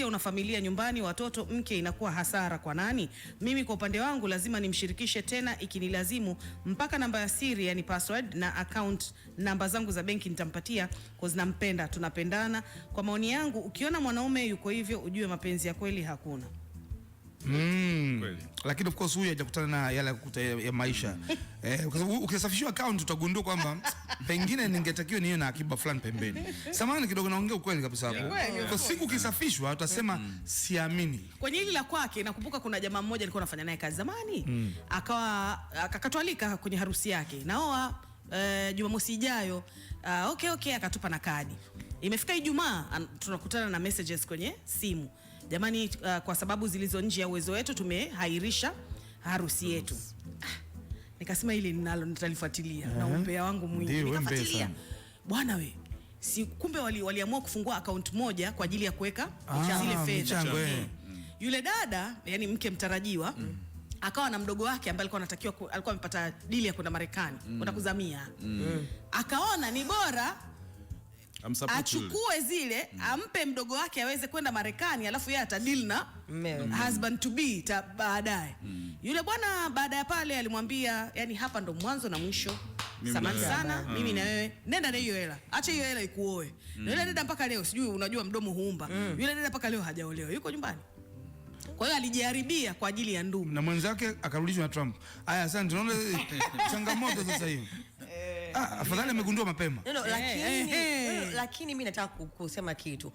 Una familia nyumbani, watoto, mke, inakuwa hasara kwa nani? Mimi kwa upande wangu lazima nimshirikishe, tena ikinilazimu mpaka namba ya siri, yani password, na account namba zangu za benki nitampatia kwa sababu nampenda, tunapendana. Kwa maoni yangu, ukiona mwanaume yuko hivyo ujue mapenzi ya kweli hakuna. Lakini of course huyu hajakutana na yale ya maisha. Kwa sababu ukisafishwa account utagundua kwamba pengine ningetakiwa niwe na akiba fulani pembeni. Samahani kidogo, naongea ukweli kabisa hapo. Kwa siku ukisafishwa utasema siamini. Kwenye hili la kwake nakumbuka kuna jamaa mmoja alikuwa anafanya naye kazi zamani. Akakatwalika kwenye harusi yake. Naoa Jumamosi ijayo. Okay, akatupa na kadi. Imefika Ijumaa tunakutana na messages kwenye simu. Jamani, kwa sababu zilizo nje ya uwezo wetu tumehairisha harusi yetu. Nikasema hili ninalo nitalifuatilia na umbea wangu mwingi. Nikafuatilia. Bwana we, si kumbe waliamua kufungua account moja kwa ajili ya kuweka zile fedha. Yule dada, yani mke mtarajiwa, akawa na mdogo wake ambaye alikuwa amepata deal ya kwenda Marekani, kwenda kuzamia. Akaona ni bora achukue zile, ampe mdogo wake aweze kwenda Marekani, alafu yeye atadeal na husband to be baadaye. Yule bwana baada ya pale alimwambia, yani hapa ndo mwanzo na mwisho. Samahani sana, mimi na wewe nenda na hiyo hela. Acha hiyo hela ikuoe. Na yule dada mpaka leo, sijui unajua mdomo huumba. Yule dada mpaka leo hajaolewa. Yuko nyumbani. Kwa hiyo alijiharibia kwa ajili ya ndugu. Na mwenzake akarudishwa na Trump. Aya, asante, tunaona changamoto sasa hivi. Afadhali amegundua mapema. Lakini mimi nataka kusema kitu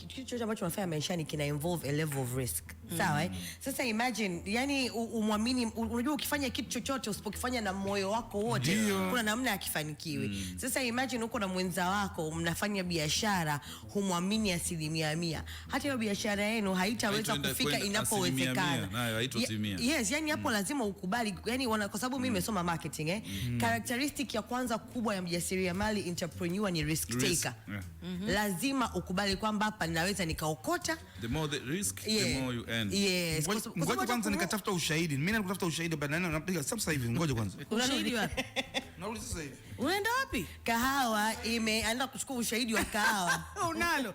chochote ambacho unafanya maishani kina involve a level of risk. Sawa Sasa imagine, yani umwamini, unajua ukifanya kitu chochote usipokifanya na moyo wako wote kuna namna ya kifanikiwi. Sasa imagine uko na mwenza wako mnafanya biashara, humwamini 100%. Hata hiyo biashara yenu haitaweza kufika inapowezekana. Yes, yani hapo lazima ukubali, yani kwa sababu mimi nimesoma marketing characteristic ya kwanza kubwa ya mjasiriamali entrepreneur ni risk taker. Lazima ukubali kwamba hapa ninaweza nikaokota. The more the risk, the more you earn. Yes. Ngoja kwanza nikatafuta ushahidi. Mimi nakutafuta ushahidi bado napiga sasa hivi. Ngoja kwanza. Ushahidi wapi? Narudi sasa hivi. Unaenda wapi? Kahawa imeanza kuchukua ushahidi wa kahawa. Unalo.